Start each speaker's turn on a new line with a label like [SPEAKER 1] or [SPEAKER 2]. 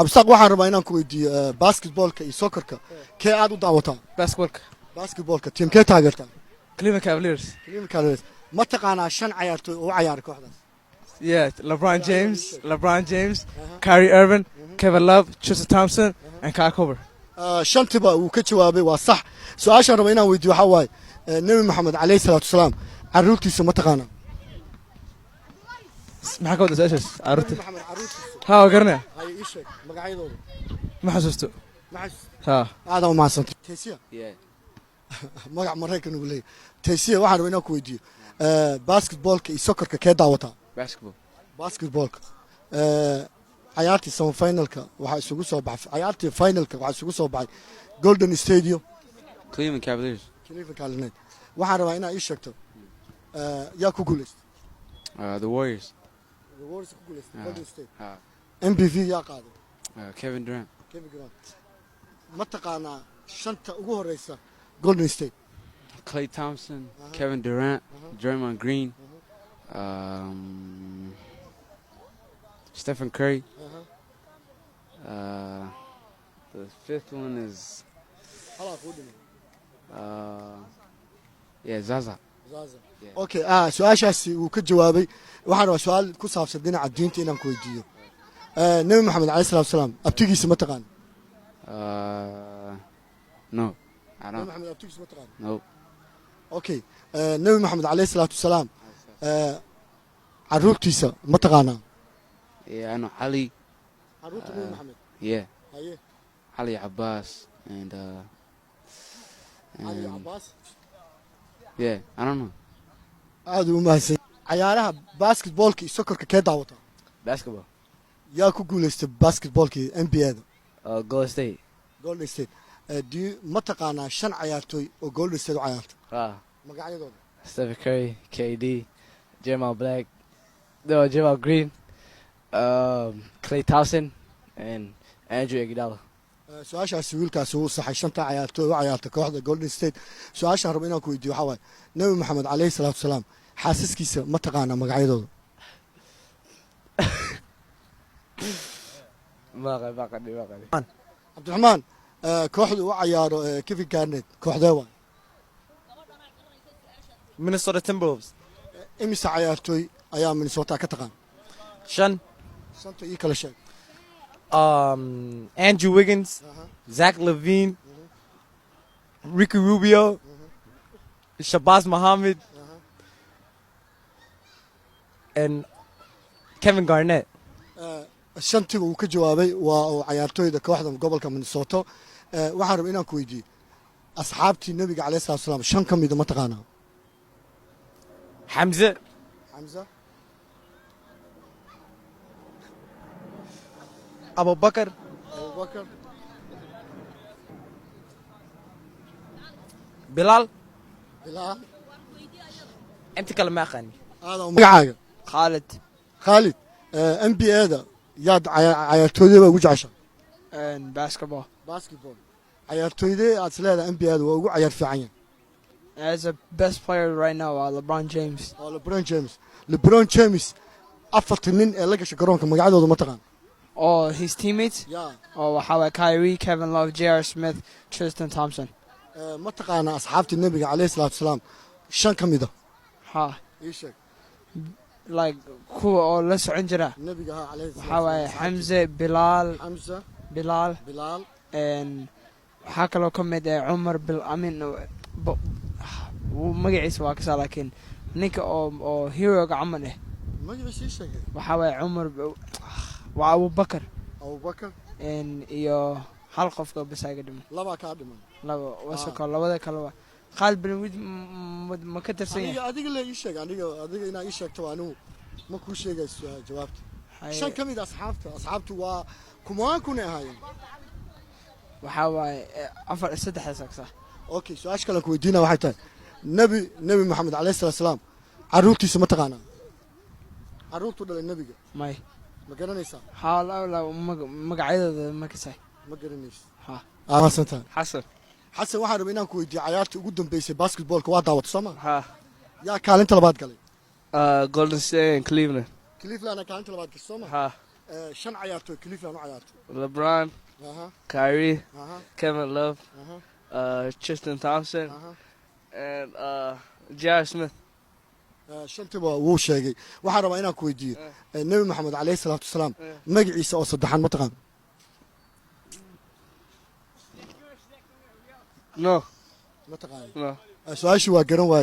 [SPEAKER 1] absaq waxaan rabaa inaan ku weydiiyo basketballka iyo soccerka kee aad u daawataa basketballka teamkee taageertaa
[SPEAKER 2] Cleveland Cavaliers
[SPEAKER 1] ma taqaanaa 5 ciyaartoy oo u ciyaaray kooxdaas
[SPEAKER 2] yeah LeBron James Kyrie Irving Kevin Love Tristan Thompson and Kyle Korver
[SPEAKER 1] shantiba uu ka jawaabay waa sax su'aashaan rabaa inaan weydiiyo waxa waaye nabi maxamed calayhi salaatu wasalaam caruurtiisa ma taqaanaa
[SPEAKER 2] maxaa ka wada su'aashaas caruurta
[SPEAKER 1] maxamed caruurtiisa
[SPEAKER 2] haa waa garanaya
[SPEAKER 1] ay ii sheeg magacyadooda
[SPEAKER 2] ma xasuusto
[SPEAKER 1] haa aad u mahadsantahay Taysiya magac Mareykan uu leeyahay Taysiya waxaan rabaa inaan ku weydiiyo basketballka iyo soccerka kee daawataa basketballka ciyaartii semifinalka waxa isugu soo baxay ciyaartii finalka waxa isugu soo baxay Golden Stadium
[SPEAKER 3] Cleveland Cavaliers
[SPEAKER 1] waxaan rabaa inaad ii sheegto yaa ku guuleystay
[SPEAKER 3] the Warriors
[SPEAKER 1] ku guuleystay Golden State MVP yaa qaaday
[SPEAKER 3] Kevin Durant
[SPEAKER 1] ma taqaanaa shanta ugu horeysa Golden State
[SPEAKER 3] Klay Thompson Kevin Durant Draymond Green Stephen Curry the fifth one is Zaza
[SPEAKER 1] okay su'aashaasi uu ka jawaabay waxaan rabaa su'aal ku saabsan dhinaca diinta inaan ku weydiiyo nabi maxamed calayhi salaatu wasalaam abtigiisa ma taqaan
[SPEAKER 3] no
[SPEAKER 1] nabi maxamed abtigiisa ma taqaan
[SPEAKER 3] no
[SPEAKER 1] okay nabi maxamed calayhi salaatu wasalaam caruurtiisa ma taqaanaa
[SPEAKER 3] I know Ali
[SPEAKER 1] caruurta nabi maxamed haye
[SPEAKER 3] Ali Abbas and
[SPEAKER 1] Ali Abbas
[SPEAKER 3] I don't know
[SPEAKER 1] aad u mahadsan ciyaaraha basketballka iyo soccerka kee daawataa
[SPEAKER 4] basketball
[SPEAKER 1] yaa ku guuleystay basketballka NBA-da Golden State ma taqaanaa 5 ciyaartoy oo Golden State u ciyaarta magacyadooda
[SPEAKER 4] Stephen Curry KD Jamal Green Klay Thompson and Andrew Iguodala
[SPEAKER 1] su'aashaasi wiilkaasi uu saxay 5 ciyaartoy u ciyaarta kooxda Golden State su'aashaan rabo inaan ku weydiiyo waxa waaye nabi maxamed calayhi salaatu wasalaam xaasaskiisa ma taqaanaa magacyadooda Cabdiraxmaan kooxda u ciyaaro Kevin Garnett kooxdee waa
[SPEAKER 2] Minnesota Timberwolves
[SPEAKER 1] imisa ciyaartoy ayaa Minnesota ka taqaan shanta ii kala sheeg
[SPEAKER 2] Andrew Wiggins Zach LaVine Ricky Rubio Shabazz Muhammad and Kevin Garnett
[SPEAKER 1] shantiga uu ka jawaabay waa oo ciyaartoyda kooxda gobolka Minnesota waxaan rabaa inaan ku weydiiyo asxaabtii nabiga calayhi salaatu wasalaam 5 ka mid ma taqaanaa
[SPEAKER 2] Hamza Abu Bakr Bilal انت كلام ما اخاني
[SPEAKER 1] هذا magacaaga Khalid NBA-da yaad ciyaartoyda ugu jeceshay
[SPEAKER 2] basketball
[SPEAKER 1] ciyaartoyda aad leedahay NBA-da waa ugu ciyaar fiican yahay
[SPEAKER 5] as a best player right now LeBron James afarta nin ee la gashay garoonka magacadooda ma taqaan
[SPEAKER 6] his teammates waxa waa Kyrie Kevin Love J.R. Smith Tristan Thompson
[SPEAKER 1] ma taqaana asxaabtii nabiga calayhi salaatu wasalaam 5 kamid
[SPEAKER 6] ah
[SPEAKER 1] ii sheeg
[SPEAKER 6] like kuwa oo la socon jira
[SPEAKER 1] nabiga calayhi
[SPEAKER 6] waxa waa Hamza Bilal and waxa kaloo kamid ah Umar bil Amin magaciisa waa ka laakiin ninka oo hero gacan ah
[SPEAKER 1] magaciisa sheegay
[SPEAKER 6] waxa waa Umar waa Abu Bakr iyo hal qof ka bisaaga dhiman
[SPEAKER 1] laba ka dhiman
[SPEAKER 6] laba wasako labada kale waa qalb wid ma ka tirsan
[SPEAKER 1] adiga la ii sheeg adiga ina ii sheegto anu ma ku sheegayso jawaabta shan kamid asxaabtu waa kumaan kuna ahaayeen
[SPEAKER 6] waxa waa afar saddex saaksa
[SPEAKER 1] okay su'aasha kale ku weydiina waxay tahay nabi maxamed calayhi salaam caruurtiisa ma taqaanaa caruurtu dhalay nabiga
[SPEAKER 6] may
[SPEAKER 1] ma garanaysaa
[SPEAKER 6] la magacyadooda ma kasay
[SPEAKER 1] ma garanaysaa Xasan waxaan rabaa inaan ku weydiiyo ciyaartii ugu dambeysay basketballka waa daawatay Soomaa yaa kaalinta labaad galay
[SPEAKER 2] Golden State and Cleveland
[SPEAKER 1] kaalinta labaad gashay Soomaa shan cayaartooy kaliya aan u cayaarto
[SPEAKER 2] LeBron, Kyrie, Kevin Love, Tristan Thompson, and J.R. Smith.
[SPEAKER 1] shantiba wuu sheegay waxaan rabaa inaan ku weydiiyo nabi maxamed calayhi salaatu wasalaam magaciisa oo saddexan ma taqaan
[SPEAKER 2] No.
[SPEAKER 1] ma taqaan
[SPEAKER 2] No.
[SPEAKER 1] su-aashii waa garan waay